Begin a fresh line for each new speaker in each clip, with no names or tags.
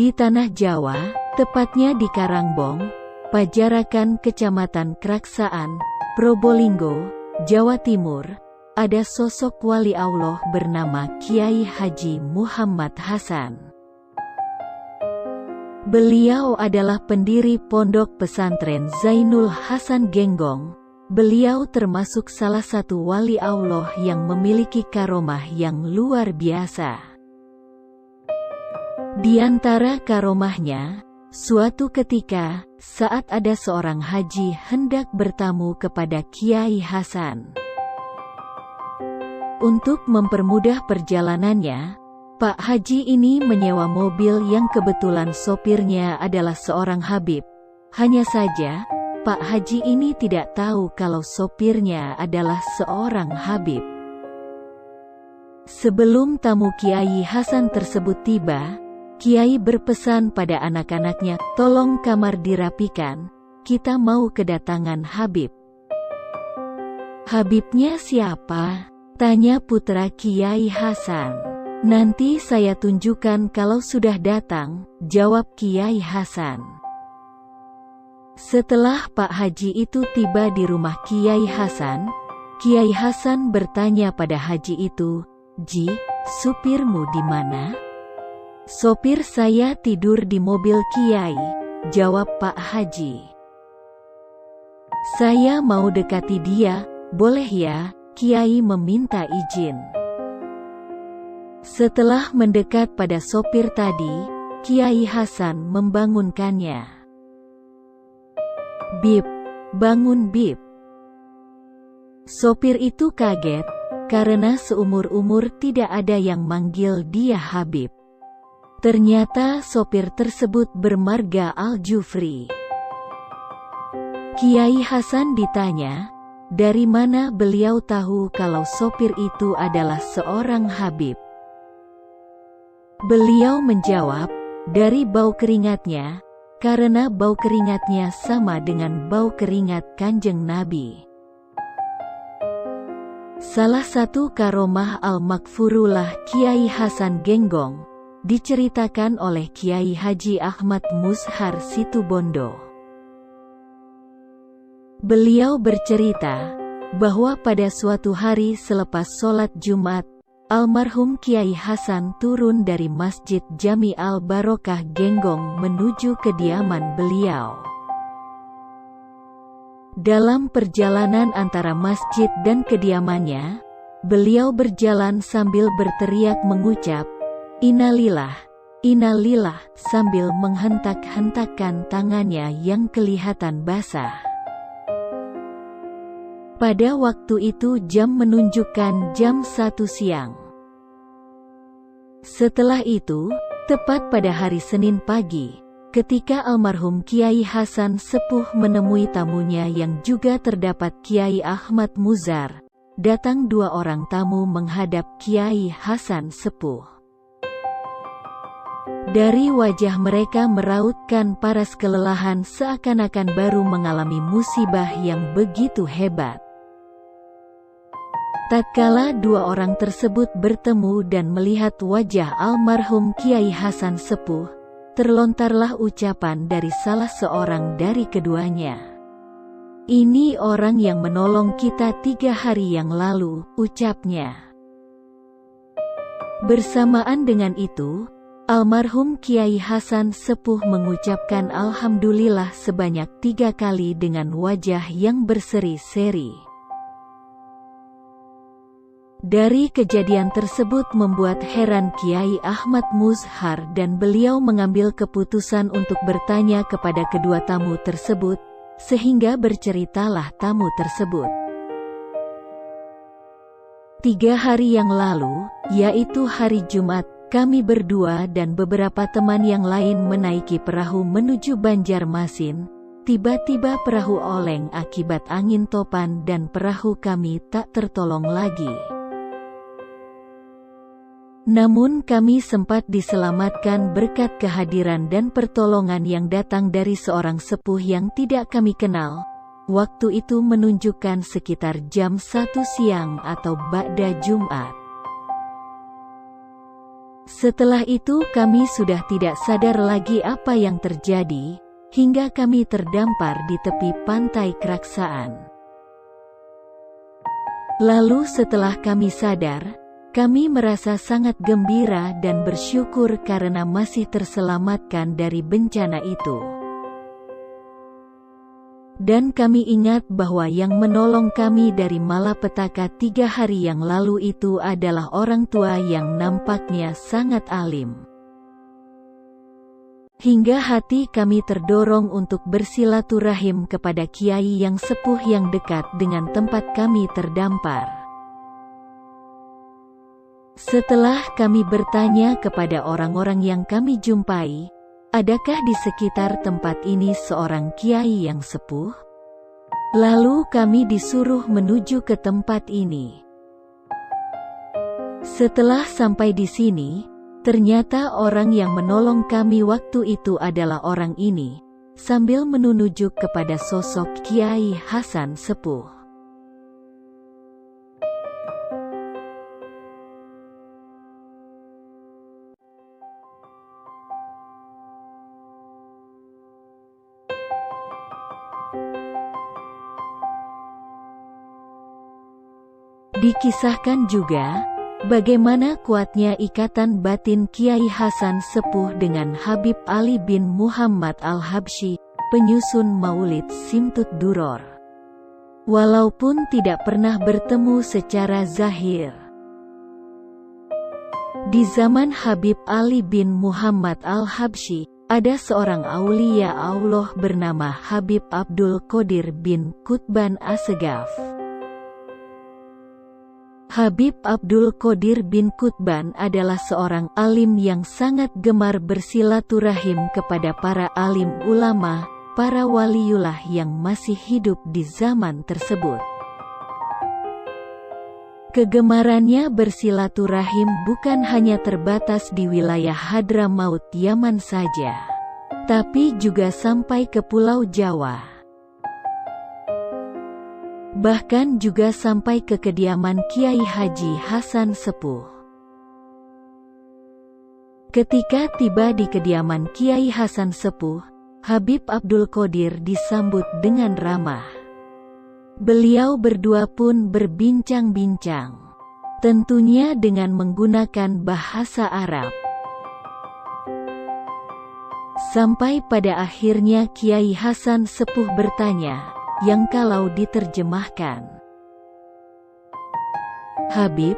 Di tanah Jawa, tepatnya di Karangbong, Pajarakan Kecamatan Kraksaan, Probolinggo, Jawa Timur, ada sosok wali Allah bernama Kiai Haji Muhammad Hasan. Beliau adalah pendiri Pondok Pesantren Zainul Hasan Genggong. Beliau termasuk salah satu wali Allah yang memiliki karomah yang luar biasa. Di antara karomahnya, suatu ketika, saat ada seorang haji hendak bertamu kepada Kiai Hasan. Untuk mempermudah perjalanannya, Pak Haji ini menyewa mobil yang kebetulan sopirnya adalah seorang Habib. Hanya saja, Pak Haji ini tidak tahu kalau sopirnya adalah seorang Habib. Sebelum tamu Kiai Hasan tersebut tiba, Kiai berpesan pada anak-anaknya, "Tolong kamar dirapikan, kita mau kedatangan Habib." "Habibnya siapa?" tanya putra Kiai Hasan. "Nanti saya tunjukkan kalau sudah datang," jawab Kiai Hasan. Setelah Pak Haji itu tiba di rumah Kiai Hasan bertanya pada Haji itu, "Ji, supirmu di mana?" "Sopir saya tidur di mobil Kiai," jawab Pak Haji. "Saya mau dekati dia, boleh ya?" Kiai meminta izin. Setelah mendekat pada sopir tadi, Kiai Hasan membangunkannya. "Bib, bangun Bib." Sopir itu kaget, karena seumur-umur tidak ada yang manggil dia Habib. Ternyata sopir tersebut bermarga Al-Jufri. Kiai Hasan ditanya, dari mana beliau tahu kalau sopir itu adalah seorang Habib. Beliau menjawab, dari bau keringatnya, karena bau keringatnya sama dengan bau keringat Kanjeng Nabi. Salah satu karomah Al-Makfurullah Kiai Hasan Genggong, diceritakan oleh Kiai Haji Ahmad Muzhar Situbondo. Beliau bercerita, bahwa pada suatu hari selepas sholat Jumat, almarhum Kiai Hasan turun dari Masjid Jami Al-Barokah Genggong menuju kediaman beliau. Dalam perjalanan antara masjid dan kediamannya, beliau berjalan sambil berteriak mengucap, "Innalillah, innalillah," sambil menghentak-hentakkan tangannya yang kelihatan basah. Pada waktu itu jam menunjukkan jam 1 siang. Setelah itu, tepat pada hari Senin pagi, ketika almarhum Kiai Hasan Sepuh menemui tamunya yang juga terdapat Kiai Ahmad Muzhar, datang 2 orang tamu menghadap Kiai Hasan Sepuh. Dari wajah mereka merautkan paras kelelahan seakan-akan baru mengalami musibah yang begitu hebat. Tatkala 2 orang tersebut bertemu dan melihat wajah almarhum Kiai Hasan Sepuh, terlontarlah ucapan dari salah seorang dari keduanya. "Ini orang yang menolong kita 3 hari yang lalu," ucapnya. Bersamaan dengan itu, almarhum Kiai Hasan Sepuh mengucapkan Alhamdulillah sebanyak 3 kali dengan wajah yang berseri-seri. Dari kejadian tersebut membuat heran Kiai Ahmad Muzhar dan beliau mengambil keputusan untuk bertanya kepada kedua tamu tersebut, sehingga berceritalah tamu tersebut. 3 hari yang lalu, yaitu hari Jumat, kami berdua dan beberapa teman yang lain menaiki perahu menuju Banjarmasin. Tiba-tiba perahu oleng akibat angin topan dan perahu kami tak tertolong lagi. Namun kami sempat diselamatkan berkat kehadiran dan pertolongan yang datang dari seorang sepuh yang tidak kami kenal. Waktu itu menunjukkan sekitar jam 1 siang atau ba'da Jumat. Setelah itu kami sudah tidak sadar lagi apa yang terjadi, hingga kami terdampar di tepi pantai Keraksaan. Lalu setelah kami sadar, kami merasa sangat gembira dan bersyukur karena masih terselamatkan dari bencana itu. Dan kami ingat bahwa yang menolong kami dari malapetaka 3 hari yang lalu itu adalah orang tua yang nampaknya sangat alim. Hingga hati kami terdorong untuk bersilaturahim kepada kiai yang sepuh yang dekat dengan tempat kami terdampar. Setelah kami bertanya kepada orang-orang yang kami jumpai, adakah di sekitar tempat ini seorang kiai yang sepuh? Lalu kami disuruh menuju ke tempat ini. Setelah sampai di sini, ternyata orang yang menolong kami waktu itu adalah orang ini, sambil menunjuk kepada sosok Kiai Hasan Sepuh. Dikisahkan juga, bagaimana kuatnya ikatan batin Kiai Hasan Sepuh dengan Habib Ali bin Muhammad Al-Habsyi, penyusun Maulid Simtud Duror. Walaupun tidak pernah bertemu secara zahir. Di zaman Habib Ali bin Muhammad Al-Habsyi, ada seorang aulia Allah bernama Habib Abdul Qadir bin Qutban Assegaf. Habib Abdul Qadir bin Qutban adalah seorang alim yang sangat gemar bersilaturahim kepada para alim ulama, para waliullah yang masih hidup di zaman tersebut. Kegemarannya bersilaturahim bukan hanya terbatas di wilayah Hadramaut Yaman saja, tapi juga sampai ke Pulau Jawa. Bahkan juga sampai ke kediaman Kiai Haji Hasan Sepuh. Ketika tiba di kediaman Kiai Hasan Sepuh, Habib Abdul Qadir disambut dengan ramah. Beliau berdua pun berbincang-bincang, tentunya dengan menggunakan bahasa Arab. Sampai pada akhirnya Kiai Hasan Sepuh bertanya, yang kalau diterjemahkan, "Habib,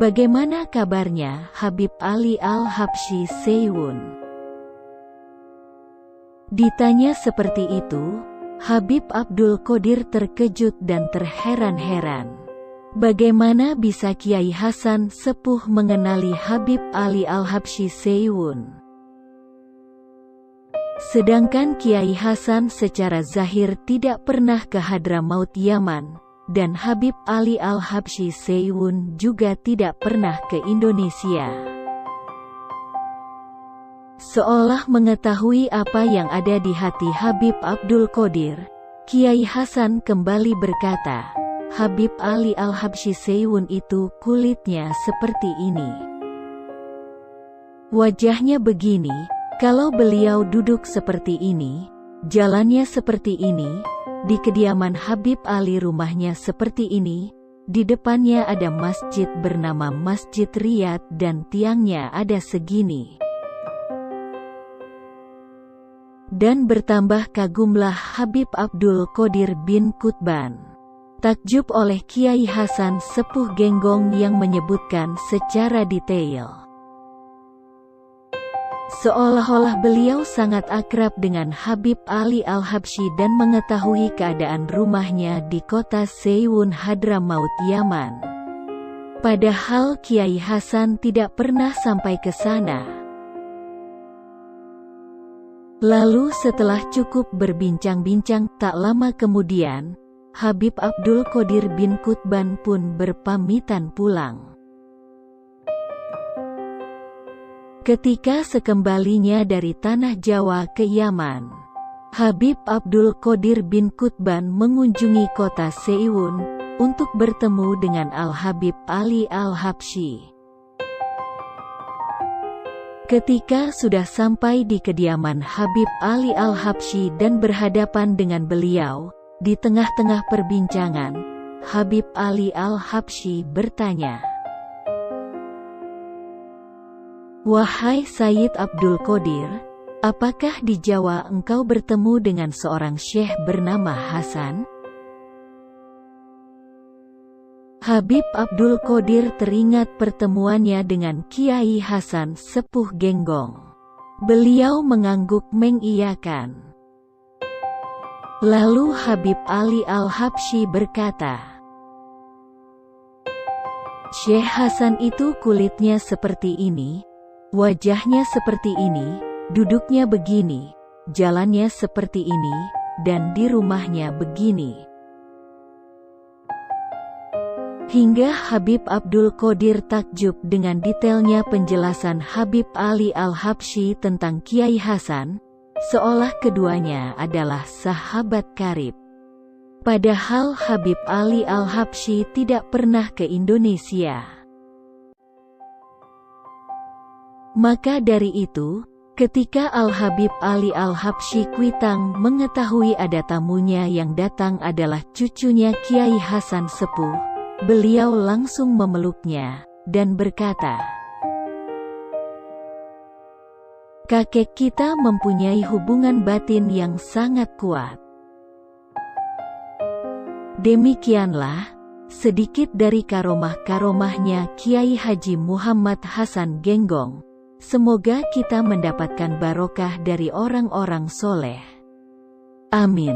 bagaimana kabarnya Habib Ali Al-Habsyi Seiwun?" Ditanya seperti itu, Habib Abdul Qadir terkejut dan terheran-heran. Bagaimana bisa Kiai Hasan Sepuh mengenali Habib Ali Al-Habsyi Seiwun? Sedangkan Kiai Hasan secara zahir tidak pernah ke Hadramaut Yaman, dan Habib Ali Al-Habsyi Seiwun juga tidak pernah ke Indonesia. Seolah mengetahui apa yang ada di hati Habib Abdul Qadir, Kiai Hasan kembali berkata, "Habib Ali Al-Habsyi Seiwun itu kulitnya seperti ini. Wajahnya begini. Kalau beliau duduk seperti ini, jalannya seperti ini, di kediaman Habib Ali rumahnya seperti ini, di depannya ada masjid bernama Masjid Riyad dan tiangnya ada segini." Dan bertambah kagumlah Habib Abdul Qadir bin Qutban. Takjub oleh Kiai Hasan Sepuh Genggong yang menyebutkan secara detail. Seolah-olah beliau sangat akrab dengan Habib Ali Al-Habsyi dan mengetahui keadaan rumahnya di kota Seiwun Hadramaut Yaman. Padahal Kiai Hasan tidak pernah sampai ke sana. Lalu setelah cukup berbincang-bincang, tak lama kemudian, Habib Abdul Qadir bin Qutban pun berpamitan pulang. Ketika sekembalinya dari tanah Jawa ke Yaman, Habib Abdul Qadir bin Qutban mengunjungi kota Seiwun untuk bertemu dengan Al-Habib Ali Al-Habsyi. Ketika sudah sampai di kediaman Habib Ali Al-Habsyi dan berhadapan dengan beliau, di tengah-tengah perbincangan, Habib Ali Al-Habsyi bertanya, "Wahai Sayyid Abdul Qadir, apakah di Jawa engkau bertemu dengan seorang syekh bernama Hasan?" Habib Abdul Qadir teringat pertemuannya dengan Kiai Hasan Sepuh Genggong. Beliau mengangguk mengiyakan. Lalu Habib Ali Al-Habsyi berkata, "Syekh Hasan itu kulitnya seperti ini, wajahnya seperti ini, duduknya begini, jalannya seperti ini, dan di rumahnya begini." Hingga Habib Abdul Qadir takjub dengan detailnya penjelasan Habib Ali Al-Habsyi tentang Kiai Hasan, seolah keduanya adalah sahabat karib. Padahal Habib Ali Al-Habsyi tidak pernah ke Indonesia. Maka dari itu, ketika Al-Habib Ali Al-Habsyi Kuitang mengetahui ada tamunya yang datang adalah cucunya Kiai Hasan Sepuh, beliau langsung memeluknya, dan berkata, "Kakek kita mempunyai hubungan batin yang sangat kuat." Demikianlah, sedikit dari karomah-karomahnya Kiai Haji Muhammad Hasan Genggong. Semoga kita mendapatkan barokah dari orang-orang soleh. Amin.